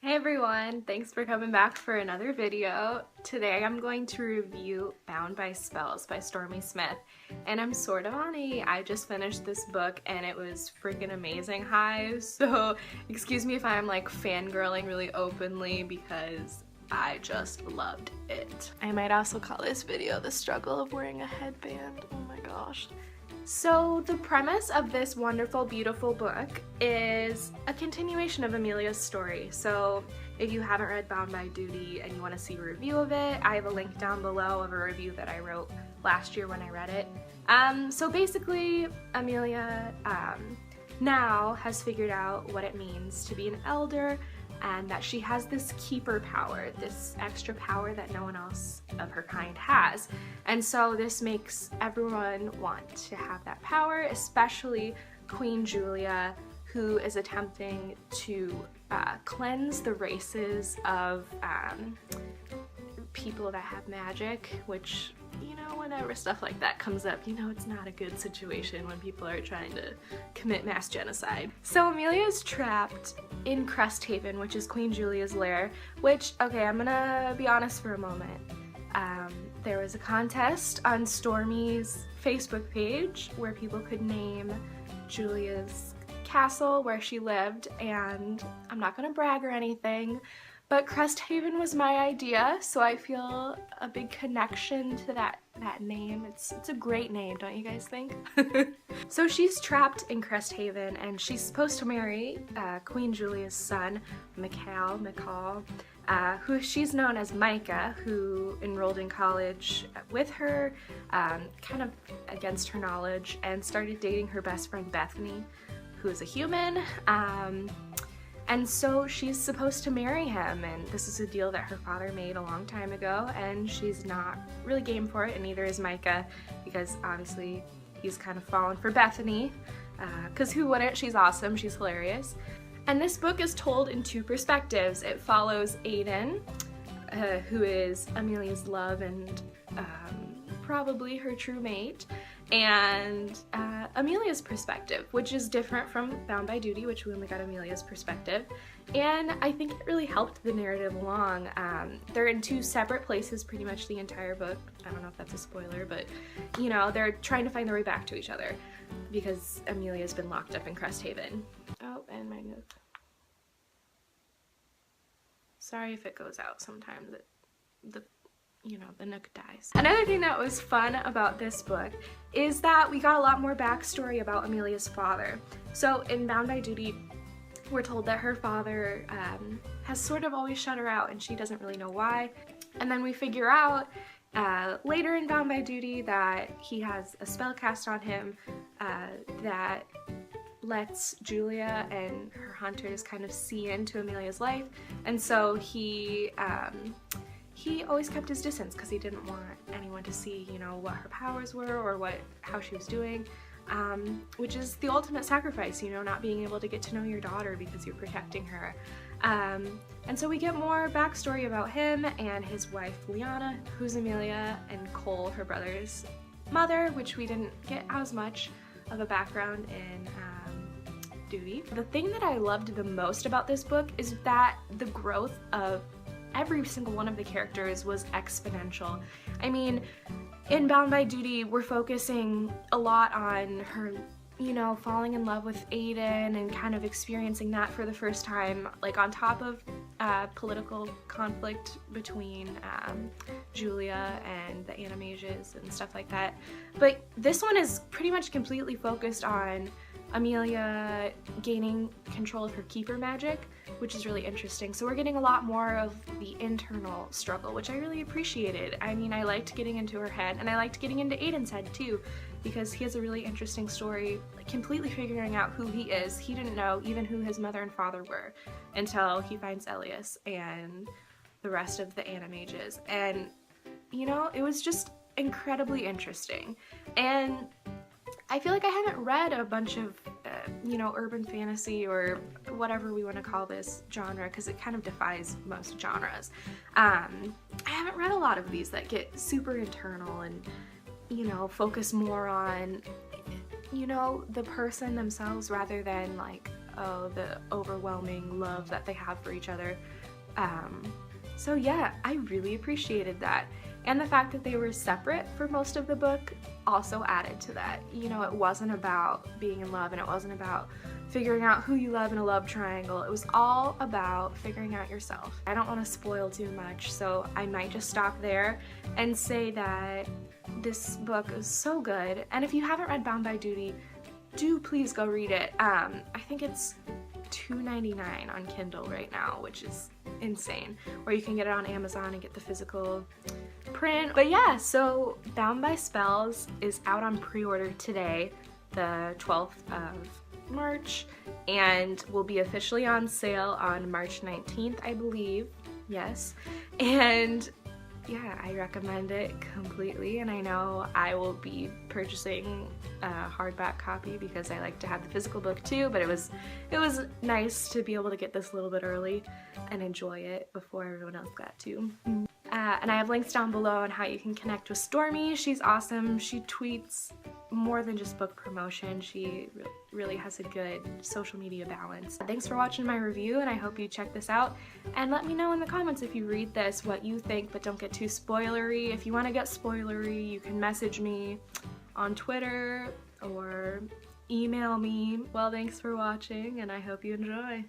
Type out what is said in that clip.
Hey everyone, thanks for coming back for another video. Today I'm going to review Bound by Spells by Stormy Smith, and I'm sort of on I just finished this book and it was freaking amazing high, so excuse me if I'm like fangirling really openly because I just loved it. I might also call this video the struggle of wearing a headband. Oh my gosh. So the premise of this wonderful, beautiful book is a continuation of Amelia's story. So if you haven't read Bound by Duty and you want to see a review of it, I have a link down below of a review that I wrote last year when I read it. So basically, Amelia now has figured out what it means to be an elder, and that she has this keeper power, this extra power that no one else of her kind has. And so this makes everyone want to have that power, especially Queen Julia, who is attempting to cleanse the races of people that have magic, which, you know, whenever stuff like that comes up, you know it's not a good situation when people are trying to commit mass genocide. So Amelia's trapped in Cresthaven, which is Queen Julia's lair, which, okay, I'm gonna be honest for a moment. There was a contest on Stormy's Facebook page where people could name Julia's castle where she lived, and I'm not gonna brag or anything, but Cresthaven was my idea, so I feel a big connection to that name. It's a great name, don't you guys think? So she's trapped in Cresthaven, and she's supposed to marry Queen Julia's son, McCall, who she's known as Micah, who enrolled in college with her, kind of against her knowledge, and started dating her best friend Bethany, who is a human. And so she's supposed to marry him, and this is a deal that her father made a long time ago, and she's not really game for it, and neither is Micah, because obviously he's kind of fallen for Bethany, because who wouldn't? She's awesome, she's hilarious. And this book is told in two perspectives. It follows Aiden, who is Amelia's love and probably her true mate, and Amelia's perspective, which is different from Bound by Duty, which we only got Amelia's perspective, and I think it really helped the narrative along. They're in two separate places pretty much the entire book. I don't know if that's a spoiler, but you know, they're trying to find their way back to each other because Amelia's been locked up in Cresthaven. Oh, and my nook. Sorry if it goes out sometimes. The nook dies. Another thing that was fun about this book is that we got a lot more backstory about Amelia's father. So in Bound by Duty, we're told that her father has sort of always shut her out, and she doesn't really know why. And then we figure out later in Bound by Duty that he has a spell cast on him that lets Julia and her hunters kind of see into Amelia's life, and so he always kept his distance because he didn't want anyone to see, you know, what her powers were or how she was doing, which is the ultimate sacrifice, you know, not being able to get to know your daughter because you're protecting her. And so we get more backstory about him and his wife Liana, who's Amelia, and Cole, her brother's mother, which we didn't get as much of a background in Duty. The thing that I loved the most about this book is that the growth of every single one of the characters was exponential. I mean, in Bound by Duty, we're focusing a lot on her, you know, falling in love with Aiden and kind of experiencing that for the first time, like on top of political conflict between Julia and the Animages and stuff like that. But this one is pretty much completely focused on Amelia gaining control of her keeper magic, which is really interesting. So we're getting a lot more of the internal struggle, which I really appreciated. I mean, I liked getting into her head, and I liked getting into Aiden's head too, because he has a really interesting story, completely figuring out who he is. He didn't know even who his mother and father were until he finds Elias and the rest of the Animages. And, you know, it was just incredibly interesting. And I feel like I haven't read a bunch of, you know, urban fantasy or whatever we want to call this genre, because it kind of defies most genres. I haven't read a lot of these that get super internal and, you know, focus more on, you know, the person themselves rather than like oh, the overwhelming love that they have for each other. So yeah, I really appreciated that. And the fact that they were separate for most of the book also added to that. You know, it wasn't about being in love, and it wasn't about figuring out who you love in a love triangle. It was all about figuring out yourself. I don't want to spoil too much, so I might just stop there and say that this book is so good. And if you haven't read Bound by Duty, do please go read it. I think it's $2.99 on Kindle right now, which is insane. Or you can get it on Amazon and get the physical print. But yeah, so Bound by Spells is out on pre-order today, the 12th of March, and will be officially on sale on March 19th, I believe. Yes. And yeah, I recommend it completely, and I know I will be purchasing a hardback copy because I like to have the physical book too, but it was nice to be able to get this a little bit early and enjoy it before everyone else got to. And I have links down below on how you can connect with Stormy. She's awesome. She tweets more than just book promotion. She really has a good social media balance. Thanks for watching my review, and I hope you check this out. And let me know in the comments if you read this what you think, but don't get too spoilery. If you want to get spoilery, you can message me on Twitter or email me. Well, thanks for watching, and I hope you enjoy.